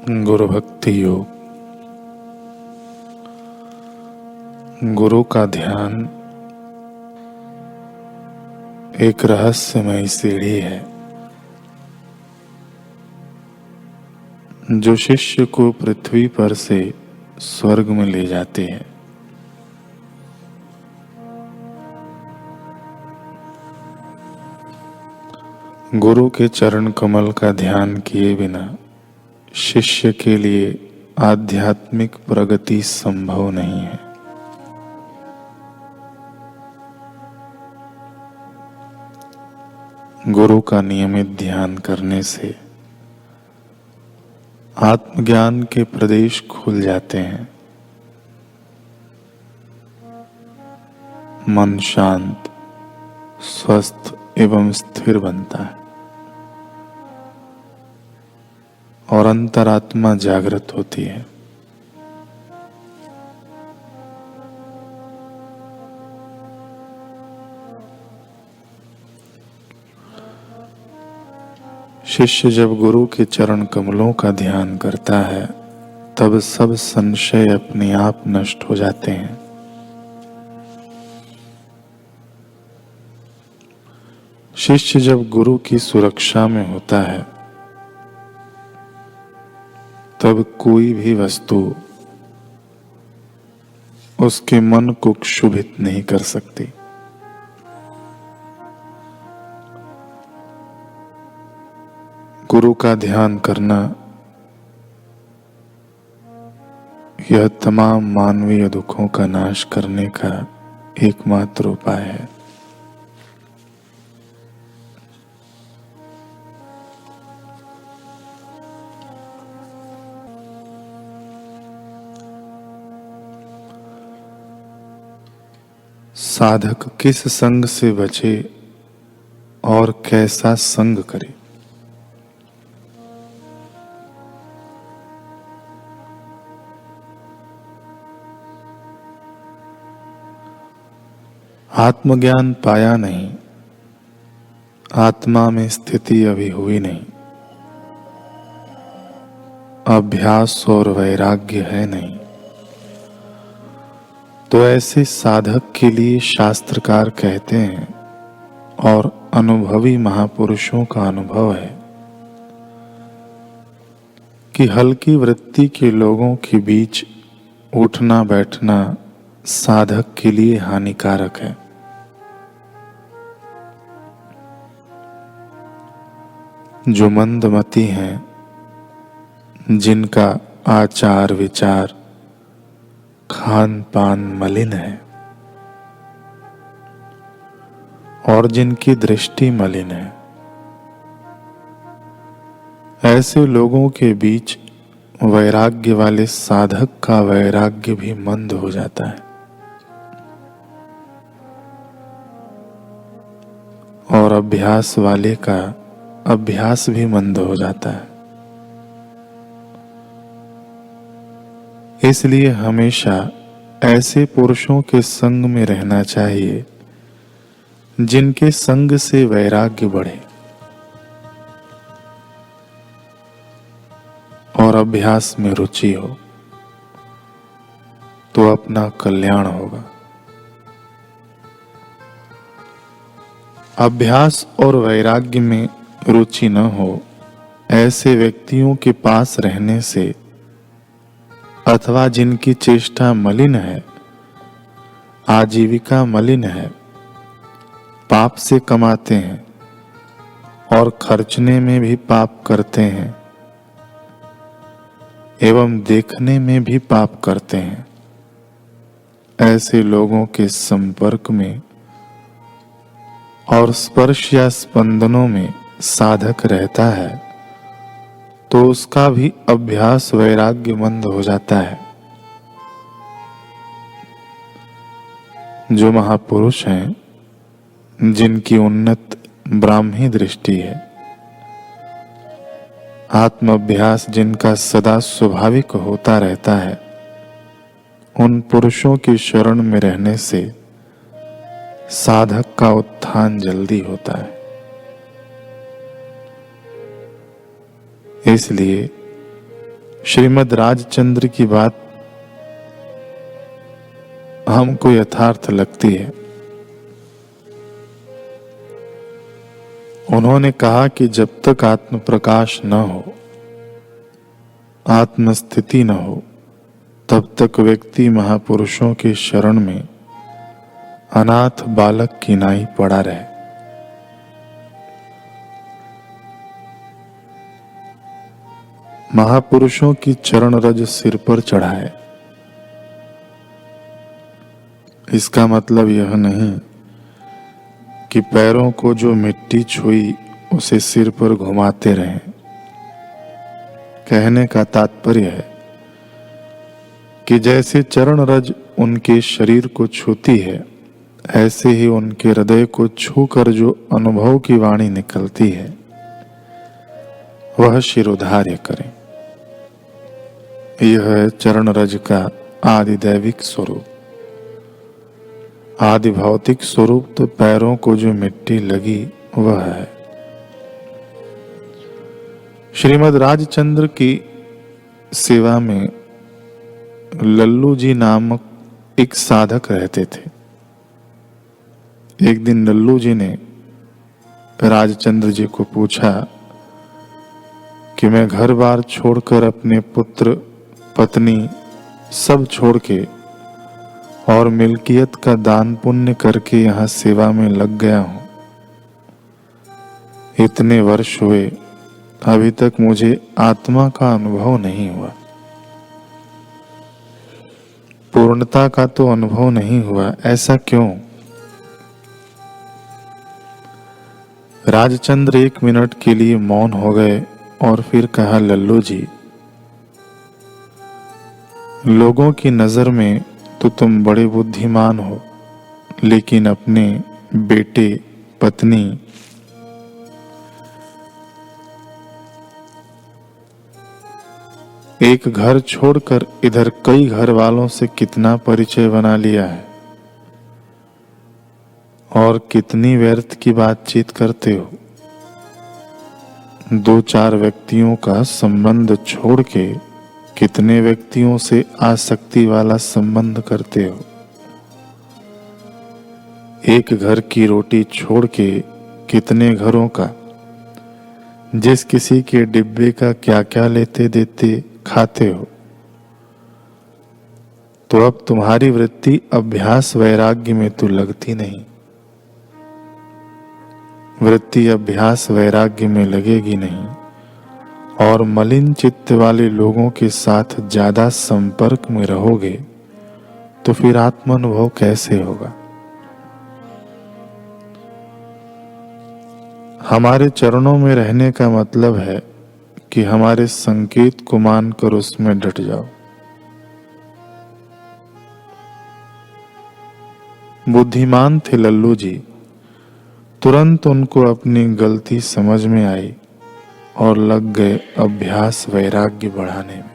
गुरु भक्ति योग। गुरु का ध्यान एक रहस्यमयी सीढ़ी है जो शिष्य को पृथ्वी पर से स्वर्ग में ले जाती है। गुरु के चरण कमल का ध्यान किए बिना शिष्य के लिए आध्यात्मिक प्रगति संभव नहीं है। गुरु का नियमित ध्यान करने से आत्मज्ञान के प्रदेश खुल जाते हैं। मन शांत, स्वस्थ एवं स्थिर बनता है और अंतरात्मा जागृत होती है। शिष्य जब गुरु के चरण कमलों का ध्यान करता है तब सब संशय अपने आप नष्ट हो जाते हैं। शिष्य जब गुरु की सुरक्षा में होता है तब कोई भी वस्तु उसके मन को क्षुभित नहीं कर सकती। गुरु का ध्यान करना यह तमाम मानवीय दुखों का नाश करने का एकमात्र उपाय है। साधक किस संग से बचे और कैसा संग करे। आत्मज्ञान पाया नहीं, आत्मा में स्थिति अभी हुई नहीं, अभ्यास और वैराग्य है नहीं, तो ऐसे साधक के लिए शास्त्रकार कहते हैं और अनुभवी महापुरुषों का अनुभव है कि हल्की वृत्ति के लोगों के बीच उठना बैठना साधक के लिए हानिकारक है। जो मंदमती हैं, जिनका आचार विचार खान पान मलिन है और जिनकी दृष्टि मलिन है, ऐसे लोगों के बीच वैराग्य वाले साधक का वैराग्य भी मंद हो जाता है और अभ्यास वाले का अभ्यास भी मंद हो जाता है। इसलिए हमेशा ऐसे पुरुषों के संग में रहना चाहिए जिनके संग से वैराग्य बढ़े और अभ्यास में रुचि हो, तो अपना कल्याण होगा। अभ्यास और वैराग्य में रुचि न हो, ऐसे व्यक्तियों के पास रहने से अथवा जिनकी चेष्टा मलिन है, आजीविका मलिन है, पाप से कमाते हैं और खर्चने में भी पाप करते हैं एवं देखने में भी पाप करते हैं, ऐसे लोगों के संपर्क में और स्पर्श या स्पंदनों में साधक रहता है तो उसका भी अभ्यास वैराग्य मंद हो जाता है। जो महापुरुष हैं, जिनकी उन्नत ब्राह्मी दृष्टि है, आत्म अभ्यास जिनका सदा स्वाभाविक होता रहता है, उन पुरुषों की शरण में रहने से साधक का उत्थान जल्दी होता है। इसलिए श्रीमद् राजचंद्र की बात हमको यथार्थ लगती है। उन्होंने कहा कि जब तक आत्म प्रकाश न हो, आत्मस्थिति न हो, तब तक व्यक्ति महापुरुषों के शरण में अनाथ बालक की नाई पड़ा रहे। महापुरुषों की चरण रज सिर पर चढ़ाए, इसका मतलब यह नहीं कि पैरों को जो मिट्टी छुई उसे सिर पर घुमाते रहें। कहने का तात्पर्य है कि जैसे चरण रज उनके शरीर को छूती है, ऐसे ही उनके हृदय को छूकर जो अनुभव की वाणी निकलती है, वह शिरोधार्य करें। यह है चरण रज का आदि दैविक स्वरूप। आदि भौतिक स्वरूप तो पैरों को जो मिट्टी लगी वह है। श्रीमद् राजचंद्र की सेवा में लल्लू जी नामक एक साधक रहते थे। एक दिन लल्लू जी ने राजचंद्र जी को पूछा कि मैं घर बार छोड़कर, अपने पुत्र पत्नी सब छोड़ के और मिल्कियत का दान पुण्य करके यहाँ सेवा में लग गया हूं। इतने वर्ष हुए, अभी तक मुझे आत्मा का अनुभव नहीं हुआ, पूर्णता का तो अनुभव नहीं हुआ, ऐसा क्यों? राजचंद्र 1 मिनट के लिए मौन हो गए और फिर कहा, लल्लू जी, लोगों की नजर में तो तुम बड़े बुद्धिमान हो, लेकिन अपने बेटे, पत्नी, एक घर छोड़कर इधर कई घर वालों से कितना परिचय बना लिया है और कितनी व्यर्थ की बातचीत करते हो। 2-4 व्यक्तियों का संबंध छोड़ के कितने व्यक्तियों से आसक्ति वाला संबंध करते हो। एक घर की रोटी छोड़ के कितने घरों का, जिस किसी के डिब्बे का क्या क्या लेते देते खाते हो। तो अब तुम्हारी वृत्ति अभ्यास वैराग्य में तो लगती नहीं। वृत्ति अभ्यास वैराग्य में लगेगी नहीं और मलिन चित्त वाले लोगों के साथ ज्यादा संपर्क में रहोगे तो फिर आत्मानुभव कैसे होगा? हमारे चरणों में रहने का मतलब है कि हमारे संकेत को मानकर उसमें डट जाओ। बुद्धिमान थे लल्लू जी, तुरंत उनको अपनी गलती समझ में आई और लग गए अभ्यास वैराग्य बढ़ाने में।